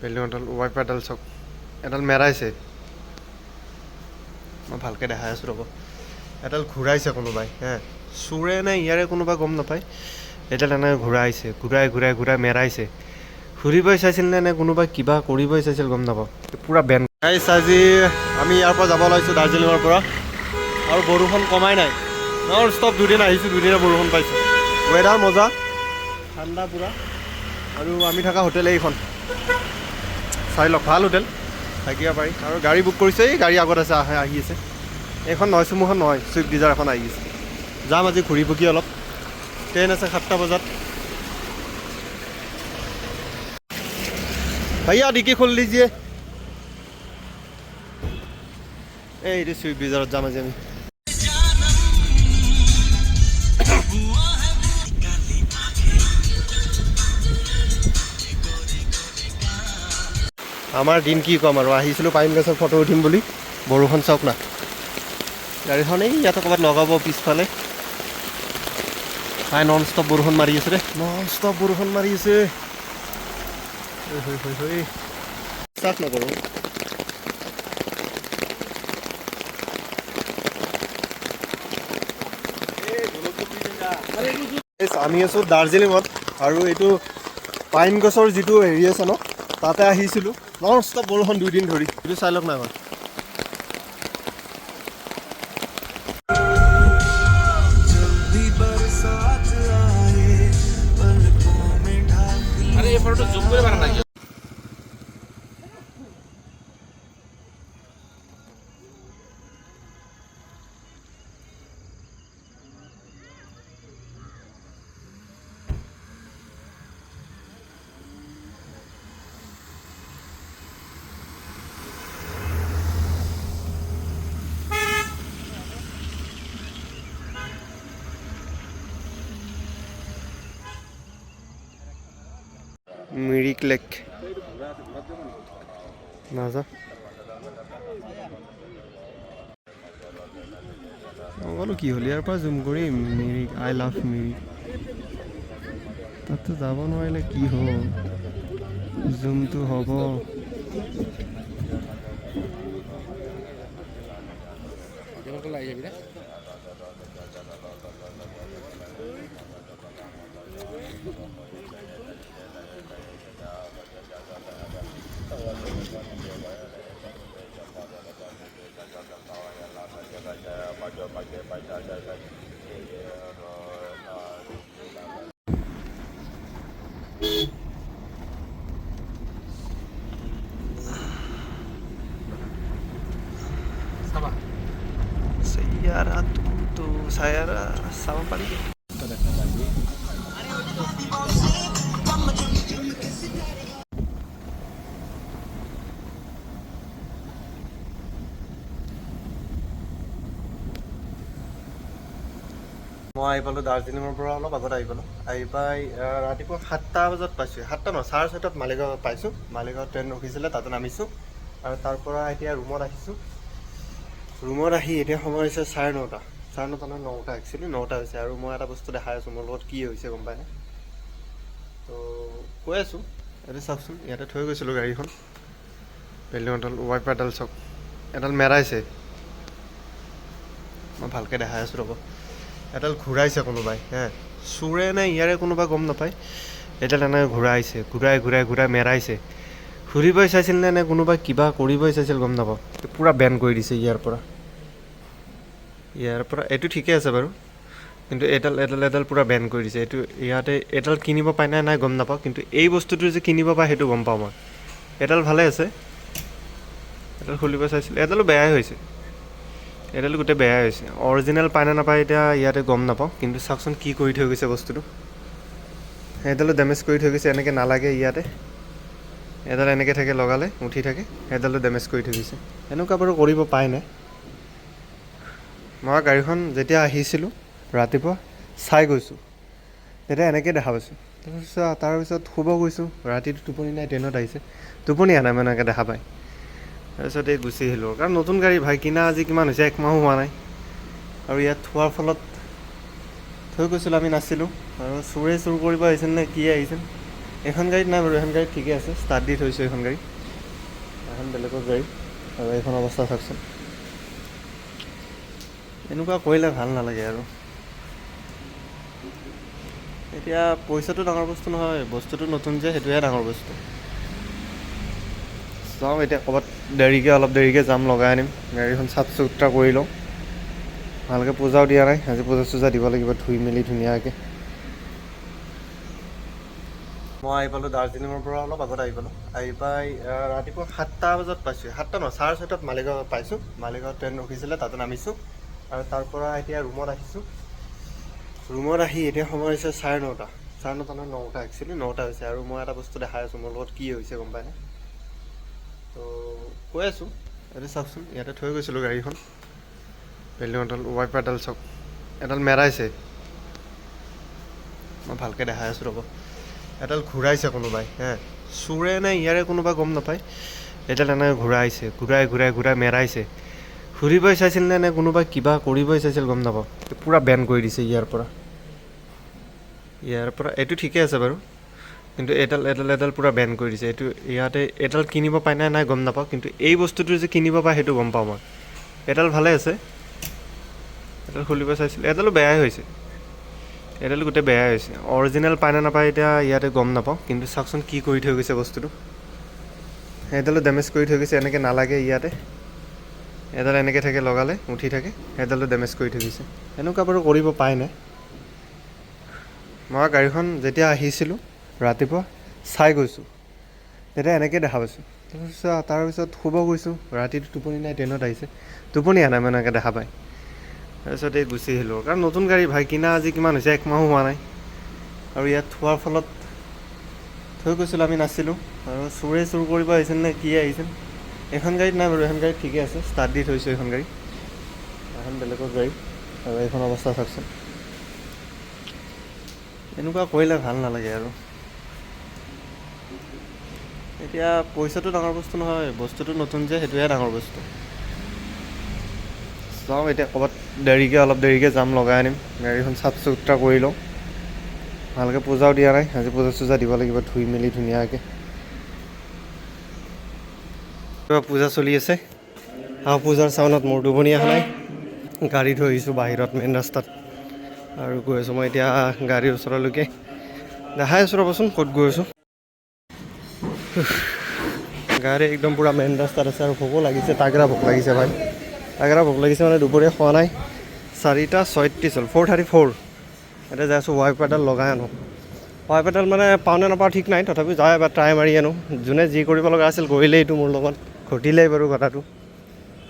Building এডাল ৱাইপাৰডাল চাওক, এডাল মেৰাইছে। মই ভালকৈ দেখাই আছোঁ ৰ'ব। এডাল ঘূৰাইছে কোনোবাই, চোৰে নে ইয়াৰে কোনোবা গম নাপায়। এডাল এনেকৈ ঘূৰাইছে, ঘূৰাই মেৰাইছে। ঘূৰিবই চাইছিল নে কোনোবাই কিবা কৰিবই চাইছিল গম নাপাওঁ। পূৰা বেন গাইছ। আজি আমি ইয়াৰ পৰা যাব ওলাইছোঁ দাৰ্জিলিঙৰ পৰা, আৰু বৰষুণ কমাই নাই। নন ষ্টপ দুদিন আহিছোঁ, দুদিনে বৰষুণ পাইছোঁ। ৱেডাৰ মজা, ঠাণ্ডা পূৰা। আৰু আমি থকা হোটেল এইখন, চাই লওক, ভাল হোটেল, থাকিব পাৰি। আৰু গাড়ী বুক কৰিছে, এই গাড়ী আগত আছে, আহি আছে। এইখন নহয়, চুমুখন নহয়, ছুইফ্ট ডিজাৰ এখন আহি আছে। যাম আজি ঘূৰি পকি অলপ। ট্ৰেইন আছে 7টা বজাত। भैया डिक्की खोल लीजिए। এইটো ছুইফ্ট ডিজাৰত যাম আজি আমি। আমাৰ দিন কি ক'ম আৰু, আহিছিলোঁ পাইন গছৰ ফটো উঠিম বুলি, বৰষুণ চাওক না। গাড়ীখন এই ইয়াতে ক'ৰবাত লগাব পিছফালে। নন ষ্টপ বৰষুণ মাৰি আছে দেই, নন ষ্টপ বৰষুণ মাৰি আছে। বিশ্বাস নকৰোঁ। আমি আছোঁ দাৰ্জিলিঙত, আৰু এইটো পাইন গছৰ যিটো হেৰি আছে ন, তাতে আহিছিলোঁ। নন ষ্টপ বৰষুণ 2 দিন ধৰি। এইটো চাই লওক না এখন। মিৰিক লেক নাযা বোলো কি হ'ল, ইয়াৰ পৰা জুম কৰিম মিৰিক। I love Mirik. তাতো যাব নোৱাৰিলে কি হ'ল, জুমটো হ'ব। Sayara tu Sayara sama paling. মই আহি পালোঁ দাৰ্জিলিঙৰ পৰা অলপ আগত আহি পালোঁ। আহি পাই ৰাতিপুৱা 7টা বজাত পাইছোঁ। 7টা নহয়, 6:30 মালিগাঁও পাইছোঁ। মালিগাঁৱত ট্ৰেইন ৰখিছিলে, তাতে নামিছোঁ। আৰু তাৰ পৰা এতিয়া ৰুমত আহিছোঁ। ৰুমত আহি এতিয়া সময় হৈছে 9:30। 9:30 নহয়, 9টা একচুৱেলি 9টা হৈছে। আৰু মই এটা বস্তু দেখাই আছোঁ, মোৰ লগত কি হৈছে গম পায়নে? তো কৈ আছোঁ, এইটো চাওকচোন, ইয়াতে থৈ গৈছিলোঁ গাড়ীখন। বিল্ডিং এডাল ৱাইপাৰডাল চাওক, এডাল মেৰাইছে। মই ভালকৈ দেখাই আছোঁ ৰ'ব। এডাল ঘূৰাইছে কোনোবাই, চোৰে নে ইয়াৰে কোনোবা গম নাপায়। এডাল এনেকৈ ঘূৰাইছে, ঘূৰাই মেৰাইছে। ঘূৰিবই চাইছিল নে কোনোবাই কিবা কৰিবই চাইছিল গম নাপাওঁ। পূৰা বেন কৰি দিছে ইয়াৰ পৰা। এইটো ঠিকে আছে বাৰু, কিন্তু এডাল পূৰা বেন কৰি দিছে। এইটো ইয়াতে এডাল কিনিব পায় নাই গম নাপাওঁ, কিন্তু এই বস্তুটো যে কিনিব পায় সেইটো গম পাওঁ মই। এডাল ভালে আছে, এডাল খুলিব চাইছিল, এডালো বেয়াই হৈছে। এডাল গোটেই বেয়াই হৈছে। অৰিজিনেল পায় নে নাপায় এতিয়া ইয়াতে গম নাপাওঁ, কিন্তু চাওকচোন কি কৰি থৈ গৈছে বস্তুটো। এডালো ডেমেজ কৰি থৈ গৈছে, এনেকৈ নালাগে ইয়াতে। এডাল এনেকৈ থাকে, লগালে উঠি থাকে, এডালো ডেমেজ কৰি থৈ গৈছে। এনেকুৱা বাৰু কৰিব পায় নাই। মই গাড়ীখন যেতিয়া আহিছিলোঁ ৰাতিপুৱা চাই গৈছোঁ, তেতিয়া এনেকৈ দেখা পাইছোঁ। তাৰপিছত শুব গৈছোঁ, ৰাতিটো টোপনি নাই, ট্ৰেইনত আহিছে, টোপনি আনে মানে এনেকৈ দেখা পায়। তাৰপিছত এই গুচি আহিলোঁ, কাৰণ নতুন গাড়ী ভাই কিনা আজি কিমান হৈছে, 1 মাহো হোৱা নাই। আৰু ইয়াত থোৱাৰ ফলত থৈ গৈছিলোঁ, আমি নাছিলোঁ। আৰু চোৰে চুৰ কৰিব আহিছিল নে কি আহিছিল এখন গাড়ীত নাই বাৰু, এখন গাড়ীত ঠিকে আছে, ষ্টাৰ্ট দি থৈছোঁ এখন গাড়ী, এখন বেলেগৰ গাড়ী। আৰু এইখন অৱস্থা চাওকচোন, এনেকুৱা কৰিলে ভাল নালাগে আৰু। এতিয়া পইচাটো ডাঙৰ বস্তু নহয়, বস্তুটো নতুন যে সেইটোহে ডাঙৰ বস্তু। যাওঁ এতিয়া ক'ৰবাত অলপ দেৰিকৈ যাম, লগাই আনিম, গাড়ীখন চাফ চুতৰা কৰি লওঁ। ভালকৈ পূজাও দিয়া নাই, আজি পূজা চূজা দিব লাগিব, ধুই মেলি ধুনীয়াকৈ। মই আহি পালোঁ দাৰ্জিলিঙৰ পৰা অলপ আগত আহি পালোঁ। আহি পাই ৰাতিপুৱা 7টা বজাত পাইছোঁ, 7টা নহয় 6:30 মালিগাঁও পাইছোঁ। মালিগাঁৱত ট্ৰেইন ৰখিছিলে, তাতে নামিছোঁ। আৰু তাৰ পৰা এতিয়া ৰুমত আহিছোঁ। ৰুমত আহি এতিয়া সময় হৈছে 9:30, 9:30 নহয় 9টা, একচুৱেলি 9টা হৈছে। আৰু মই এটা বস্তু দেখাই আছোঁ, মোৰ লগত কি হৈছে গম পায়নে? তো কৈ আছোঁ, এইটো চাওকচোন, ইয়াতে থৈ গৈছিলোঁ গাড়ীখন, বিল্ডিঙডাল ৱাইপাৰডাল চাওক, এডাল মেৰাইছে। মই ভালকৈ দেখাই আছোঁ ৰ'ব, এডাল ঘূৰাইছে কোনোবাই, চোৰে নে ইয়াৰে কোনোবা গম নাপায়, এডাল এনেকৈ ঘূৰাই মেৰাইছে। ঘূৰিবই চাইছিল নে কোনোবাই কিবা কৰিবই চাইছিল গম নাপাওঁ। পূৰা বেন কৰি দিছে ইয়াৰ পৰা। এইটো ঠিকে আছে বাৰু, কিন্তু এডাল পূৰা বেন কৰি দিছে। এইটো ইয়াতে এডাল কিনিব পায় নাই গম নাপাওঁ, কিন্তু এই বস্তুটো যে কিনিব পায় সেইটো গম পাওঁ মই। এডাল ভালে আছে, এডাল খুলিব চাইছিল, এডালো বেয়াই হৈছে, এডাল গোটেই বেয়াই হৈছে। অৰিজিনেল পায় নে নাপায় এতিয়া ইয়াতে গম নাপাওঁ, কিন্তু চাওকচোন কি কৰি থৈ গৈছে বস্তুটো। সেইডালো ডেমেজ কৰি থৈ গৈছে, এনেকৈ নালাগে ইয়াতে। এডাল এনেকৈ থাকে, লগালে উঠি থাকে, সেইডালো ডেমেজ কৰি থৈ গৈছে। এনেকুৱা বাৰু কৰিব পায় নে? মই গাড়ীখন যেতিয়া আহিছিলোঁ ৰাতিপুৱা চাই গৈছোঁ, তেতিয়া এনেকৈ দেখা পাইছোঁ। তাৰপিছত শুব গৈছোঁ, ৰাতিটো টোপনি নাই, ট্ৰেইনত আহিছে, টোপনি আনে মানে এনেকৈ দেখা পায়। তাৰপিছত এই গুচি আহিলোঁ, কাৰণ নতুন গাড়ী ভাই, কিনা আজি কিমান হৈছে, 1 মাহো হোৱা নাই। আৰু ইয়াত থোৱাৰ ফলত থৈ গৈছিলোঁ, আমি নাছিলোঁ। আৰু চোৰে চুৰ কৰিব আহিছিল নে কি আহিছিল। এখন গাড়ীত নাই বাৰু, এখন গাড়ীত ঠিকে আছে, ষ্টাৰ্ট দি থৈছোঁ এখন গাড়ী, এখন বেলেগৰ গাড়ী। আৰু এইখন অৱস্থা চাওকচোন, এনেকুৱা কৰিলে ভাল নালাগে আৰু। এতিয়া পইচাটো ডাঙৰ বস্তু নহয়, বস্তুটো নতুন যে সেইটোহে ডাঙৰ বস্তু। যাওঁ এতিয়া ক'ৰবাত অলপ দেৰিকৈ যাম, লগাই আনিম, গাড়ীখন চাফ চুতৰা কৰি লওঁ। ভালকৈ পূজাও দিয়া নাই, আজি পূজা চূজা দিব লাগিব, ধুই মেলি ধুনীয়াকৈ। পূজা চলি আছে, পূজাৰ চাউনত মোৰ টোপনি অহা নাই। গাড়ী থৈ আহিছোঁ বাহিৰত মেইন ৰাস্তাত, আৰু গৈ আছোঁ মই এতিয়া গাড়ীৰ ওচৰলৈকে। দেখাই আছোঁ ৰ'বচোন ক'ত গৈ আছোঁ। গাড়ী একদম পূৰা মেইন ৰাস্তাত আছে, আৰু ভোকো লাগিছে, তাগৰা ভোক লাগিছে ভাই, তাগৰা ভোক লাগিছে মানে। দুপৰীয়া খোৱা নাই, 4:37 হ'ল, 4:34। এতিয়া যাই আছোঁ ৱাইপাৰডাল লগাই আনো। ৱাইপাৰডাল মানে পাওঁ নে নাপাওঁ ঠিক নাই, তথাপিও যাই এবাৰ ট্ৰাই মাৰি আনো। যোনে যি কৰিব লগা আছিল কৰিলেই, এইটো মোৰ লগত ঘটিলেই বাৰু কথাটো।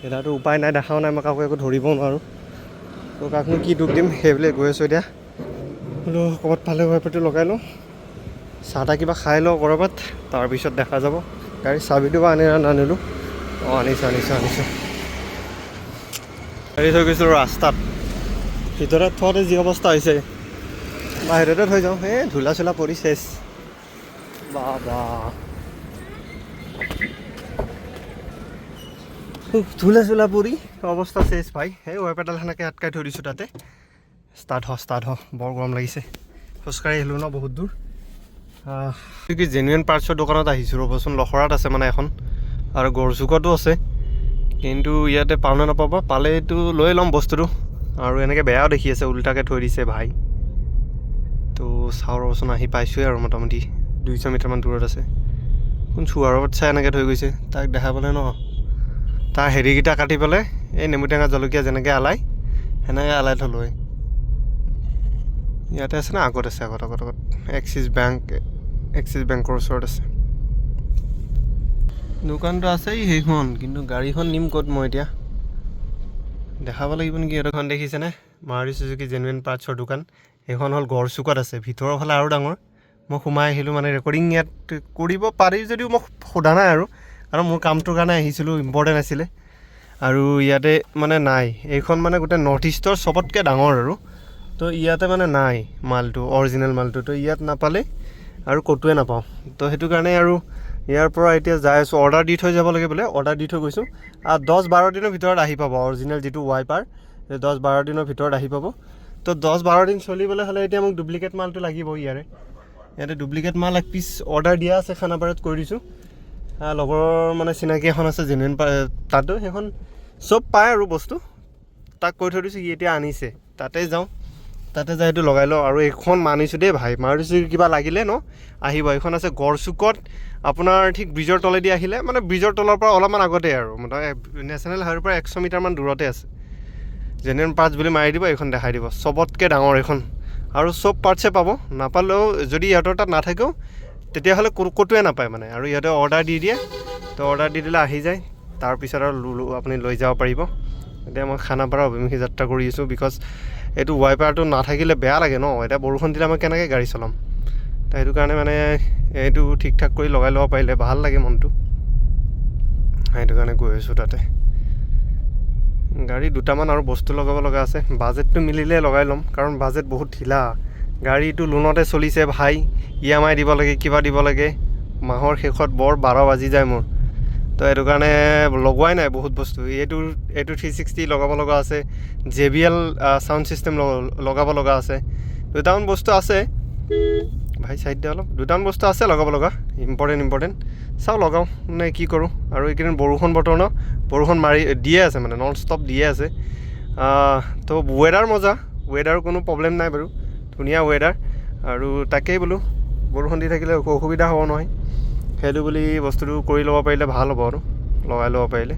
এতিয়াতো উপায় নাই, দেখাও নাই, মই কাকো একো ধৰিবও নোৱাৰোঁ, তো কাকনো কি দুখ দিম, সেইবুলি গৈ আছোঁ এতিয়া। বোলো ক'ৰবাত পালে ৱাইপাৰটো লগাই লওঁ, চাহ তাহ কিবা খাই লওঁ ক'ৰবাত, তাৰপিছত দেখা যাব। গাড়ীৰ চাবিটো বা আনিলোঁ, আনিছোঁ। গাড়ী থৈ গৈছিলোঁ ৰাস্তাত, ভিতৰত থওঁতে যি অৱস্থা হৈছে, বাহিৰতে থৈ যাওঁ, ধূলা চোলা পৰি চেছ। ধূলা চোলা পৰি অৱস্থা চেছ ভাই। সেই ৱাইপাৰডাল সেনেকৈ আটকাই থৈ দিছোঁ তাতে। ষ্টাৰ্ট হ, বৰ গৰম লাগিছে, খোজকাঢ়ি আহিলোঁ ন বহুত দূৰ। কি জেনুইন পাৰ্টছৰ দোকানত আহিছোঁ ৰ'বচোন, লখৰাত আছে মানে এখন, আৰু গড়চুকতো আছে, কিন্তু ইয়াতে পাওঁ নে নাপাব, পালে এইটো লৈ ল'ম বস্তুটো। আৰু এনেকৈ বেয়াও দেখি আছে, উল্টাকৈ থৈ দিছে ভাই। তো চাওঁ ৰ'বচোন, আহি পাইছোঁৱে আৰু মোটামুটি 200 মিটাৰমান দূৰত আছে। কোন চুৱাৰত চাই এনেকৈ থৈ গৈছে, তাক দেখা পালে ন, তাৰ হেৰিকেইটা কাটি পেলাই এই নেমু টেঙা জলকীয়া যেনেকৈ আলাই, সেনেকৈ আলাই থ'লোঁ। ইয়াতে আছে না, আগত আছে, আগত এক্সিছ বেংকৰ ওচৰত আছে দোকানটো, আছে সেইখন। কিন্তু গাড়ীখন নিম ক'ত মই এতিয়া, দেখাব লাগিব নেকি। এইখন দেখিছেনে, মাৰুতি চুজুকি জেনুইন পাৰ্টছৰ দোকান। সেইখন হ'ল গড়চুকত আছে, ভিতৰৰ ফালে আৰু ডাঙৰ। মই সোমাই আহিলোঁ, মানে ৰেকৰ্ডিং ইয়াত কৰিব পাৰি যদিও মই সোধা নাই আৰু, কাৰণ মোৰ কামটোৰ কাৰণে আহিছিলোঁ, ইম্পৰ্টেণ্ট আছিলে। আৰু ইয়াতে মানে নাই, এইখন মানে গোটেই নৰ্থ ইষ্টৰ চবতকৈ ডাঙৰ আৰু। তো ইয়াতে মানে নাই মালটো, অৰিজিনেল মালটো, তো ইয়াত নাপালে আৰু ক'তোৱে নাপাওঁ। তো সেইটো কাৰণে আৰু ইয়াৰ পৰা এতিয়া যাই আছোঁ, অৰ্ডাৰ দি থৈ যাব লাগে বোলে, অৰ্ডাৰ দি থৈ গৈছোঁ। 10-12 দিনৰ ভিতৰত আহি পাব, অৰিজিনেল যিটো ৱাইপাৰ, 10-12 দিনৰ ভিতৰত আহি পাব। তো 10-12 দিন চলিবলৈ হ'লে এতিয়া মোক ডুপ্লিকেট মালটো লাগিব ইয়াৰে। ইয়াতে ডুপ্লিকেট মাল এক পিচ অৰ্ডাৰ দিয়া আছে খানাপাৰাত কৰি দিছোঁ লগৰ মানে চিনাকি এখন আছে জেনুইন তাতো সেইখন চব পায় আৰু বস্তু তাক কৈ থৈ দিছোঁ সি এতিয়া আনিছে তাতে যাওঁ তাতে যাই সেইটো লগাই লওঁ আৰু এইখন মানিছোঁ দেই ভাই মাৰুতি চুজুকি কিবা লাগিলে ন আহিব এইখন আছে গড়চুকত আপোনাৰ ঠিক ব্ৰিজৰ তলেদি আহিলে মানে ব্ৰিজৰ তলৰ পৰা অলপমান আগতে আৰু নেশ্যনেল হাইৱেৰ পৰা 100 মিটাৰমান দূৰতে আছে জেনুইন পাৰ্টছ বুলি মাৰি দিব এইখন দেখাই দিব চবতকৈ ডাঙৰ এইখন আৰু চব পাৰ্টছে পাব নাপালেও যদি ইহঁতৰ তাত নাথাকেও তেতিয়াহ'লে ক'তোৱে নাপায় মানে আৰু ইহঁতে অৰ্ডাৰ দি দিয়ে তো অৰ্ডাৰ দি দিলে আহি যায় তাৰপিছত আৰু আপুনি লৈ যাব পাৰিব এতিয়া মই খানাপাৰা অভিমুখী যাত্ৰা কৰি আছোঁ বিকজ এইটো ৱাইপাৰটো নাথাকিলে বেয়া লাগে ন এতিয়া বৰষুণ দিলে মই কেনেকৈ গাড়ী চলাম তো সেইটো কাৰণে মানে এইটো ঠিক ঠাক কৰি লগাই ল'ব পাৰিলে ভাল লাগে মনটো সেইটো কাৰণে গৈ আছোঁ তাতে গাড়ী দুটামান আৰু বস্তু লগাব লগা আছে বাজেটটো মিলিলে লগাই ল'ম কাৰণ বাজেট বহুত ঢিলা গাড়ীটো লোনতে চলিছে ভাই EMI দিব লাগে কিবা দিব লাগে মাহৰ শেষত বৰ 12 বাজি যায় মোৰ তো সেইটো কাৰণে লগোৱাই নাই বহুত বস্তু এইটো 360 লগাব লগা আছে JBL ছাউণ্ড ছিষ্টেম লগাব লগা আছে দুটামান বস্তু আছে ভাই চাইড দিয়া অলপ দুটামান বস্তু আছে লগাব লগা ইম্পৰ্টেণ্ট চাওঁ লগাওঁ নে কি কৰোঁ আৰু এইকেইদিন বৰষুণ বতৰ ন বৰষুণ মাৰি দিয়ে আছে মানে নন ষ্টপ দিয়ে আছে তো ৱেডাৰ মজা ৱেডাৰ কোনো প্ৰব্লেম নাই বাৰু ধুনীয়া ৱেডাৰ আৰু তাকেই বোলো বৰষুণ দি থাকিলে অসুবিধা হ'ব নহয় সেইটো বুলি বস্তুটো কৰি ল'ব পাৰিলে ভাল হ'ব আৰু লগাই ল'ব পাৰিলে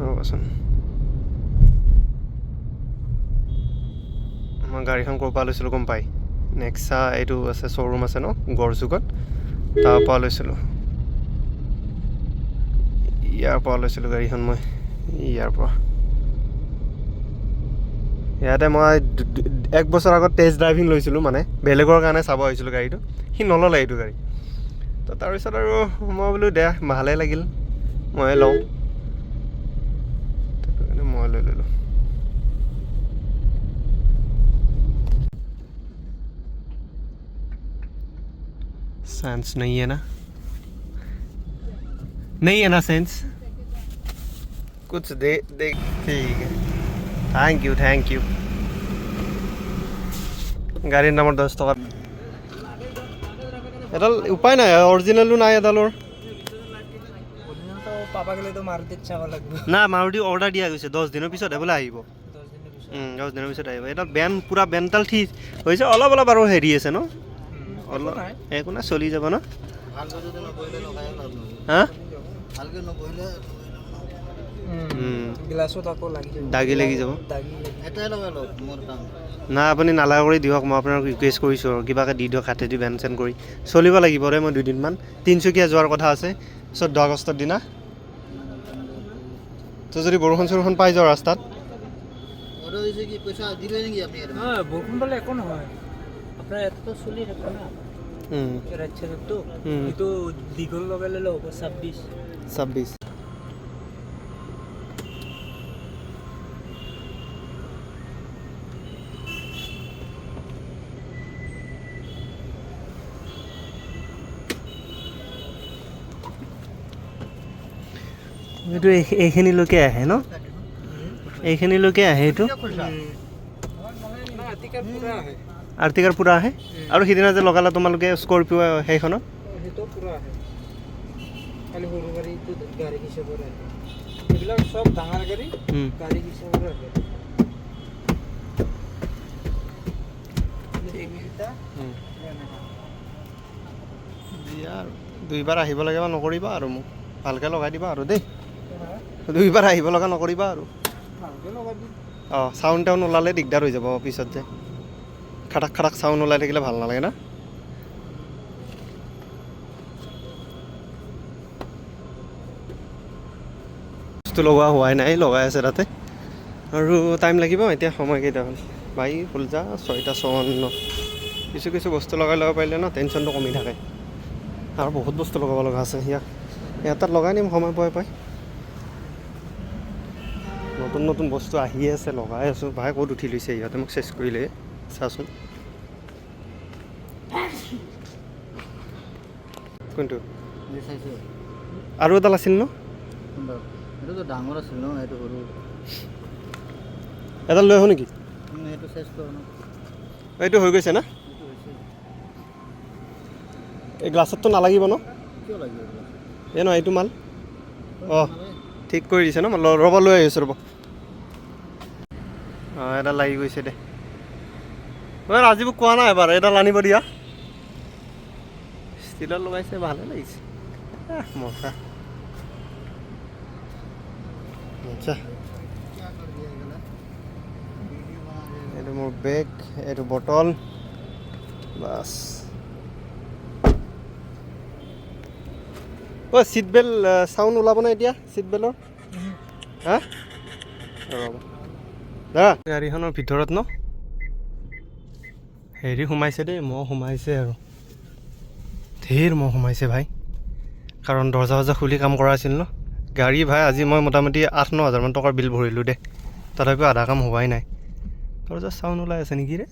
ৰ'বাচোন মই গাড়ীখন ক'ৰ পৰা লৈছিলোঁ গম পাই নেক্সা এইটো আছে শ্ব'ৰুম আছে ন গড়চুকত তাৰ পৰা লৈছিলোঁ ইয়াৰ পৰা লৈছিলোঁ গাড়ীখন মই ইয়াৰ পৰা ইয়াতে মই 1 বছৰ আগত টেষ্ট ড্ৰাইভিং লৈছিলোঁ মানে বেলেগৰ কাৰণে চাব আহিছিলোঁ গাড়ীটো সি নল'লে এইটো গাড়ী তো তাৰপিছত আৰু মই বোলো দে ভালেই লাগিল ময়ে লওঁ সেইটো কাৰণে মই লৈ ল'লোঁ सेंस नहीं है ना सेंस कुछ दे ठीक है थैंक यू गाड़ी नंबर 10 टका এডাল উপায় নাই অৰিজিনেলো নাই এডালৰ পাপা গেলে তো মাৰুতিত চাব লাগিব না মাৰুতি অৰ্ডাৰ দিয়া গৈছে 10 দিনৰ পিছত বোলে আহিব 10 দিনৰ পিছত আহিব এটা বেন পুৰা বেনটাল ঠিক হৈছে অলপ আৰু হেৰি আছে ন অলপ একো না চলি যাব ন হা গ্লাছত আকৌ লাগি যাব দাগি লাগি যাব এটাই লগাই লওক মোৰ কাম না আপুনি নালাগে কৰি দিয়ক মই আপোনাক ৰিকুৱেষ্ট কৰিছোঁ আৰু কিবাকৈ দি দিয়ক হাতেদি বেন চেন কৰি চলিব লাগিব ৰে মই 2 দিনমান তিনিচুকীয়া যোৱাৰ কথা আছে 14 আগষ্টৰ দিনা তো যদি বৰষুণ পাই যাওঁ ৰাস্তাত বৰষুণ পালে একো নহয় আপোনাৰ এটাতো চলি থাকে না ৰাজ্যটো এইটো দীঘল লগাই ল'লে হ'ব 26 এইটো এইখিনিলৈকে আহে ন এইখিনিলৈকে আহে এইটো আৰ্টিকাৰ পূৰা আহে আৰু সিদিনা যে লগালা তোমালোকে স্কৰপিঅ' সেইখনত সেইটো পূৰা আহে খালি সৰু গাড়ীটো গাড়ী হিচাপত আহে এইবিলাক চব ডাঙৰ গাড়ী গাড়ী হিচাপত আহে দুইবাৰ আহিব লাগে বা নকৰিবা আৰু মোক ভালকৈ লগাই দিবা আৰু দেই দুইবাৰ আহিব লগা নকৰিবা আৰু অঁ চাউণ্ড টাউন ওলালে দিগদাৰ হৈ যাব পিছত যে খাটাক চাউণ্ড ওলাই থাকিলে ভাল নালাগে না বস্তু লগোৱা হোৱাই নাই লগাই আছে তাতে আৰু টাইম লাগিব এতিয়া সময় কেইটা হ'ল বাই হ'ল যা 6:54 কিছু বস্তু লগাই ল'ব পাৰিলে ন টেনশ্যনটো কমি থাকে আৰু বহুত বস্তু লগাব লগা আছে ইয়াত লগাই নিম সময় পাই নতুন বস্তু আহি আছে লগাই আছোঁ ভাই ক'ত উঠি লৈছে ইহঁতে মোক চেছ কৰিলে চাচোন কোনটো আৰু এডাল আছিল ন এইটোতো ডাঙৰ আছিল ন এইটো সৰু এডাল লৈ আহোঁ নেকি এইটো চেষ্টা কৰোঁ এইটো হৈ গৈছে না এই গ্লাছততো নালাগিব ন কিয় লাগিব এই নহয় এইটো মাল অঁ ঠিক কৰি দিছে ন ৰ'ব লৈ আহিছোঁ ৰ'ব অঁ এডাল লাগি গৈছে দে মই ৰাজীৱক কোৱা নাই এবাৰ এডাল আনিব দিয়া ষ্টিলত লগাইছে ভালে লাগিছে মজা আচ্ছা এইটো মোৰ বেগ এইটো বটল বাছ অ' ছিট বেল্ট চাউণ্ড ওলাবনে এতিয়া ছিট বেল্টৰ হা ৰ'ব দাদা গাড়ীখনৰ ভিতৰত ন হেৰি সোমাইছে দেই মহ সোমাইছে আৰু ধেৰ মহ সোমাইছে ভাই কাৰণ দৰ্জা চৰ্জা খুলি কাম কৰা আছিল ন গাড়ী ভাই আজি মই মোটামুটি 8-9 হাজাৰমান টকাৰ বিল ভৰিলোঁ দে তথাপিও আধা কাম হোৱাই নাই দৰ্জা চাউণ্ড ওলাই আছে নেকি ৰে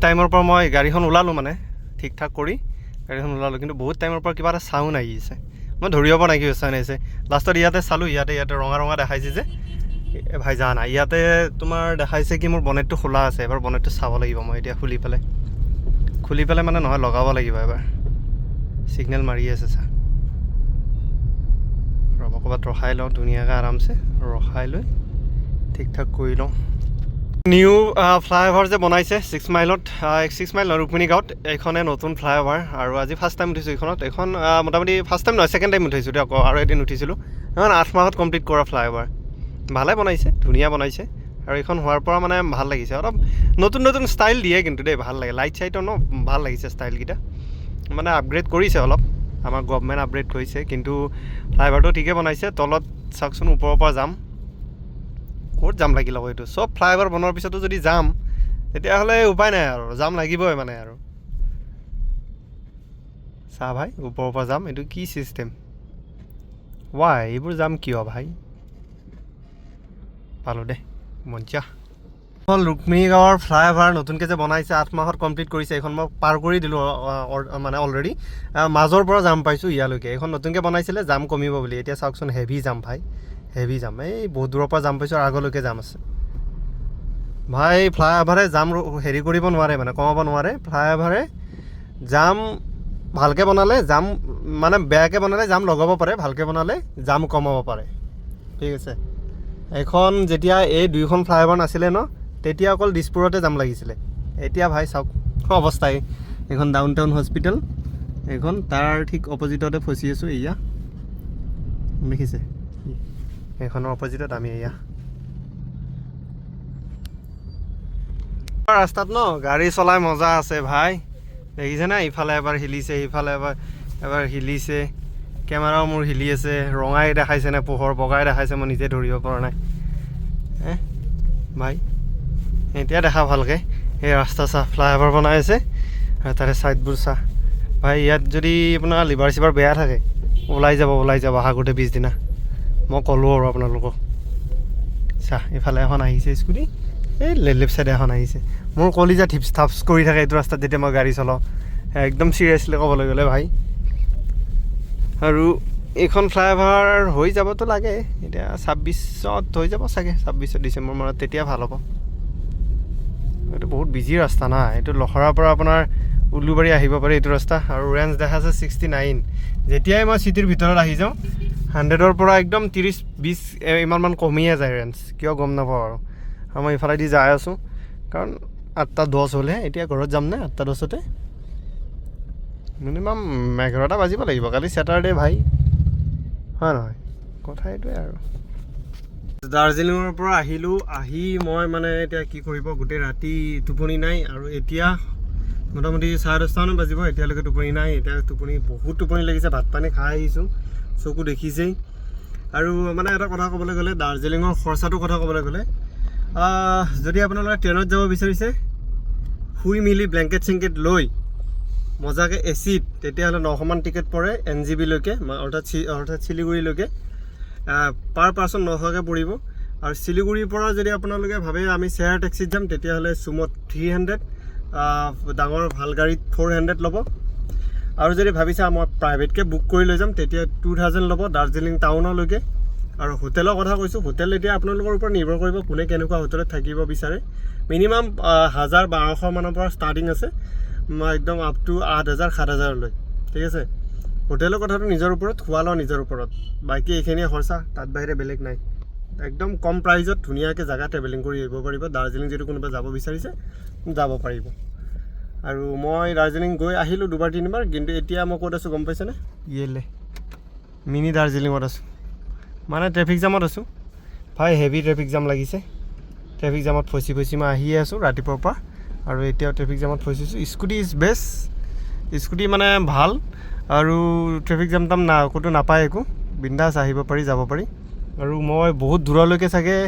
টাইমৰ পৰা মই গাড়ীখন ওলালোঁ মানে ঠিক ঠাক কৰি গাড়ীখন ওলালোঁ কিন্তু বহুত টাইমৰ পৰা কিবা এটা চাউণ্ড আহি আছে মই ধৰিব পৰা নাই কি চাউণ্ড আহিছে লাষ্টত ইয়াতে চালোঁ ইয়াতে ৰঙা ৰঙা দেখাইছে যে ভাই জানা ইয়াতে তোমাৰ দেখাইছে কি মোৰ বনেটটো খোলা আছে এবাৰ বনেটটো চাব লাগিব মই এতিয়া খুলি পেলাই মানে নহয় লগাব লাগিব এবাৰ ছিগনেল মাৰি আছে চা ৰ'ব ক'ৰবাত ৰখাই লওঁ ধুনীয়াকৈ আৰামছে ৰখাই লৈ ঠিক ঠাক কৰি লওঁ নিউ ফ্লাইঅভাৰ যে বনাইছে 6 মাইলত 6 মাইল ৰুক্মিণী গাঁৱত এইখনে নতুন ফ্লাইঅভাৰ আৰু আজি ফাৰ্ষ্ট টাইম উঠিছোঁ এইখনত এইখন মোটামুটি ফাৰ্ষ্ট টাইম নহয় ছেকেণ্ড টাইম উঠিছোঁ দিয়ক আৰু এদিন উঠিছিলোঁ এখন 8 মাহত কমপ্লিট কৰা ফ্লাইঅভাৰ ভালে বনাইছে ধুনীয়া বনাইছে আৰু এইখন হোৱাৰ পৰা মানে ভাল লাগিছে অলপ নতুন নতুন ষ্টাইল দিয়ে কিন্তু দেই ভাল লাগে লাইট চাইটৰ ন ভাল লাগিছে ষ্টাইলকেইটা মানে আপগ্ৰেড কৰিছে অলপ আমাৰ গভমেণ্ট আপগ্ৰেড কৰিছে কিন্তু ফ্লাইঅভাৰটো ঠিকে বনাইছে তলত চাওকচোন ওপৰৰ পৰা যাম ক'ত জাম লাগি ল'ব এইটো চব ফ্লাইঅভাৰ বনোৱাৰ পিছতো যদি যাম তেতিয়াহ'লে উপায় নাই আৰু জাম লাগিবই মানে আৰু চা ভাই ওপৰৰ পৰা যাম এইটো কি ছিষ্টেম ৱাই এইবোৰ যাম কিয় ভাই পালোঁ দে মজ্জা হ'ল ৰুক্মিণী গাঁৱৰ ফ্লাইঅভাৰ নতুনকৈ যে বনাইছে 8 মাহত কমপ্লিট কৰিছে এইখন মই পাৰ কৰি দিলোঁ মানে অলৰেডি মাজৰ পৰা যাম পাইছোঁ ইয়ালৈকে এইখন নতুনকৈ বনাইছিলে জাম কমিব বুলি এতিয়া চাওকচোন হেভি জাম ভাই হেভি জাম এই বহুত দূৰৰ পৰা জাম পাইছোঁ আৰু আগলৈকে জাম আছে ভাই ফ্লাইঅভাৰে জাম হেৰি কৰিব নোৱাৰে মানে কমাব নোৱাৰে ফ্লাইঅভাৰে জাম ভালকৈ বনালে জাম মানে বেয়াকৈ বনালে জাম লগাব পাৰে ভালকৈ বনালে জাম কমাব পাৰে ঠিক আছে এখন যেতিয়া এই দুইখন ফ্লাইঅভাৰ নাছিলে ন তেতিয়া অকল দিছপুৰতে জাম লাগিছিলে এতিয়া ভাই চাওক অৱস্থাই এইখন ডাউন টাউন হস্পিটেল এইখন তাৰ ঠিক অপজিটতে ফচি আছোঁ এয়া দেখিছে এইখনৰ অপজিটত আমি এয়া ৰাস্তাত ন গাড়ী চলাই মজা আছে ভাই দেখিছে না ইফালে এবাৰ হিলিছে সিফালে এবাৰ হিলিছে কেমেৰাও মোৰ হিলি আছে ৰঙাই দেখাইছে নে পোহৰ বগাই দেখাইছে মই নিজে ধৰিব পৰা নাই ভাই এতিয়া দেখা ভালকৈ এই ৰাস্তা চাহ ফ্লাইঅভাৰ বনাই আছে আৰু তাৰে ছাইডবোৰ চাহ ভাই ইয়াত যদি আপোনাৰ লিভাৰ চিভাৰ বেয়া থাকে ওলাই যাব আগতে পিছদিনা মই ক'লোঁ আৰু আপোনালোকক চাহ এইফালে এখন আহিছে স্কুটি এই লেফ্ট চাইডে এখন আহিছে মোৰ কলিজা টিপছ থাপছ কৰি থাকে এইটো ৰাস্তাত যেতিয়া মই গাড়ী চলাওঁ একদম চিৰিয়াছলি ক'বলৈ গ'লে ভাই আৰু এইখন ফ্লাইঅভাৰ হৈ যাবতো লাগে এতিয়া 26ত হৈ যাব চাগে 26 ডিচেম্বৰ মানত তেতিয়া ভাল হ'ব এইটো বহুত বিজি ৰাস্তা না এইটো লখৰাৰ পৰা আপোনাৰ উলুবাৰী আহিব পাৰে এইটো ৰাস্তা আৰু ৰেঞ্জ দেখাইছে 69 যেতিয়াই মই চিটিৰ ভিতৰত আহি যাওঁ 100ৰ পৰা একদম 30-20 ইমানমান কমিয়ে যায় ৰেঞ্জ কিয় গম নাপাওঁ আৰু মই ইফালেদি যাই আছোঁ কাৰণ 8:10 হ'লে এতিয়া ঘৰত যাম নে 8:10তে মিনিমাম 11টা বাজিব লাগিব কালি ছেটাৰডে ভাই হয় নহয় কথা এইটোৱে আৰু দাৰ্জিলিঙৰ পৰা আহিলোঁ আহি মই মানে এতিয়া কি কৰিব গোটেই ৰাতি টোপনি নাই আৰু এতিয়া মোটামুটি 10:30 বাজিব এতিয়ালৈকে টোপনি নাই এতিয়া বহুত টোপনি লাগিছে ভাত পানী খাই আহিছোঁ চকু দেখিছেই আৰু মানে এটা কথা ক'বলৈ গ'লে দাৰ্জিলিঙৰ খৰচাটোৰ কথা ক'বলৈ গ'লে যদি আপোনালোকে ট্ৰেইনত যাব বিচাৰিছে শুই মিলি ব্লেংকেট চেংকেট লৈ মজাকৈ এচিত তেতিয়াহ'লে 900মান টিকেট পৰে NJB-লৈকে অৰ্থাৎ শিলিগুৰিলৈকে পাৰ পাৰ্চন 900কৈ পৰিব আৰু শিলিগুৰিৰ পৰা যদি আপোনালোকে ভাবে আমি শ্বেয়াৰ টেক্সিত যাম তেতিয়াহ'লে চুমত 300 ডাঙৰ ভাল গাড়ীত 400 ল'ব আৰু যদি ভাবিছা মই প্ৰাইভেটকৈ বুক কৰি লৈ যাম তেতিয়া 2000 ল'ব দাৰ্জিলিং টাউনলৈকে আৰু হোটেলৰ কথা কৈছোঁ, হোটেল এতিয়া আপোনালোকৰ ওপৰত নিৰ্ভৰ কৰিব কোনে কেনেকুৱা হোটেলত থাকিব বিচাৰে। মিনিমাম 1000-1200 মানৰ পৰা ষ্টাৰ্টিং আছে, একদম আপ টু 8000 7000লৈ, ঠিক আছে। হোটেলৰ কথাটো নিজৰ ওপৰত, খোৱা লোৱা নিজৰ ওপৰত, বাকী এইখিনিয়ে খৰচা, তাত বাহিৰে বেলেগ নাই। একদম কম প্ৰাইজত ধুনীয়াকৈ জেগা ট্ৰেভেলিং কৰি আহিব পাৰিব। দাৰ্জিলিং যদি কোনোবা যাব বিচাৰিছে যাব পাৰিব। আৰু মই দাৰ্জিলিং গৈ আহিলোঁ 2-3বাৰ, কিন্তু এতিয়া মই ক'ত আছোঁ গম পাইছেনে? ইয়েলে মিনি দাৰ্জিলিঙত আছোঁ, মানে ট্ৰেফিক জামত আছোঁ ভাই। হেভি ট্ৰেফিক জাম লাগিছে, ট্ৰেফিক জামত ফচি মই আহিয়ে আছোঁ ৰাতিপুৱাৰ পৰা, আৰু এতিয়াও ট্ৰেফিক জামত ফচিছোঁ। স্কুটি ইজ বেষ্ট, স্কুটি মানে ভাল, আৰু ট্ৰেফিক জাম টাম ক'তো নাপায় একো, বিন্দাছ আহিব পাৰি যাব পাৰি। আৰু মই বহুত দূৰলৈকে চাগে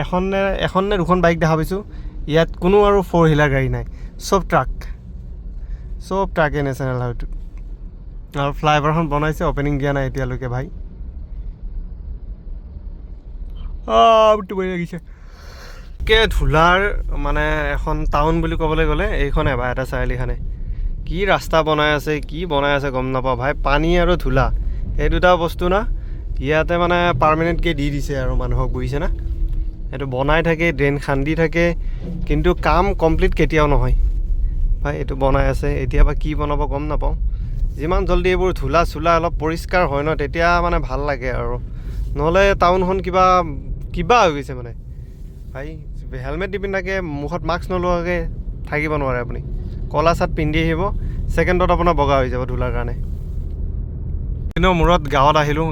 এখন নে দুখন বাইক দেখা পাইছোঁ। ইয়াত কোনো আৰু 4 হুইলাৰ গাড়ী নাই, চব ট্ৰাকে নেশ্যনেল হাইৱেটোত। আৰু ফ্লাইঅভাৰখন বনাইছে, অ'পেনিং দিয়া নাই এতিয়ালৈকে ভাই। লাগিছে ধূলাৰ মানে এখন টাউন বুলি ক'বলৈ গ'লে এইখনে ভাই, এটা চাৰিআলিখনে। কি ৰাস্তা বনাই আছে গম নাপাওঁ ভাই। পানী আৰু ধূলা এই দুটা বস্তু না ইয়াতে মানে পাৰ্মানেণ্টকৈ দি দিছে আৰু মানুহক, বুজিছে না। এইটো বনাই থাকে, ড্ৰেইন খান্দি থাকে, কিন্তু কাম কমপ্লিট কেতিয়াও নহয় ভাই। এইটো বনাই আছে, এতিয়া বা কি বনাব গম নাপাওঁ। যিমান জল্দি এইবোৰ ধূলা চোলা অলপ পৰিষ্কাৰ হয় ন, তেতিয়া মানে ভাল লাগে আৰু, নহ'লে টাউনখন কিবা হৈ গৈছে মানে ভাই। হেলমেট নিপিন্ধাকৈ, মুখত মাস্ক নলোৱাকৈ থাকিব নোৱাৰে আপুনি। ক'লা চাৰ্ট পিন্ধি আহিব, ছেকেণ্ডত আপোনাৰ বগা হৈ যাব ধূলাৰ কাৰণে। কিন্তু মূৰত গাঁৱত আহিলোঁ,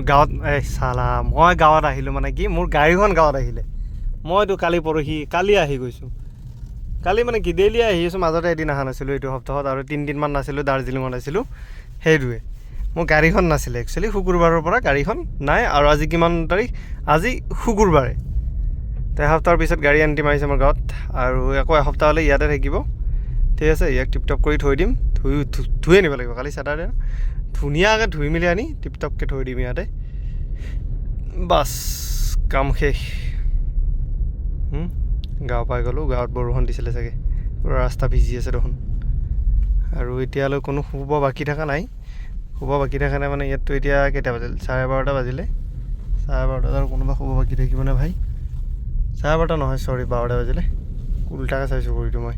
মই গাঁৱত আহিলোঁ মানে কি, মোৰ গাড়ীখন গাঁৱত আহিলে। মইতো কালি আহি গৈছোঁ। কালি মানে কি ডেইলি আহি আছোঁ, মাজতে এদিন অহা নাছিলোঁ এইটো সপ্তাহত, আৰু 3 দিনমান নাছিলোঁ, দাৰ্জিলিঙত আছিলোঁ। সেইটোৱে মোৰ গাড়ীখন নাছিলে একচুৱেলি, শুকুৰবাৰৰ পৰা গাড়ীখন নাই। আৰু আজি কিমান তাৰিখ? আজি শুকুৰবাৰে। তো এসপ্তাহৰ পিছত গাড়ী আনি মাৰিছে মোৰ গাঁৱত, আৰু আকৌ এসপ্তাহ হ'লে ইয়াতে থাকিব, ঠিক আছে। ইয়াক টিপটপ কৰি থৈ দিম, ধুই আনিব লাগিব, কালি ছেটাৰডে ধুনীয়াকৈ ধুই মেলি আনি টিপটপকৈ থৈ দিম ইয়াতে, বাছ কাম শেষ। গাঁও পাই গ'লোঁ, গাঁৱত বৰষুণ দিছিলে চাগে, পুৰা ৰাস্তা ভিজি আছে দেখোন। আৰু এতিয়ালৈ কোনো শুব বাকী থকা নাই মানে ইয়াততো এতিয়া কেইটা বাজিল? 12:30 বাজিলে। 12:30 আৰু কোনোবা শুব বাকী থাকিব নে ভাই? 12:30 নহয়, 12:30 বাজিলে, উল্টাকৈ চাইছোঁ ঘড়ীটো মই।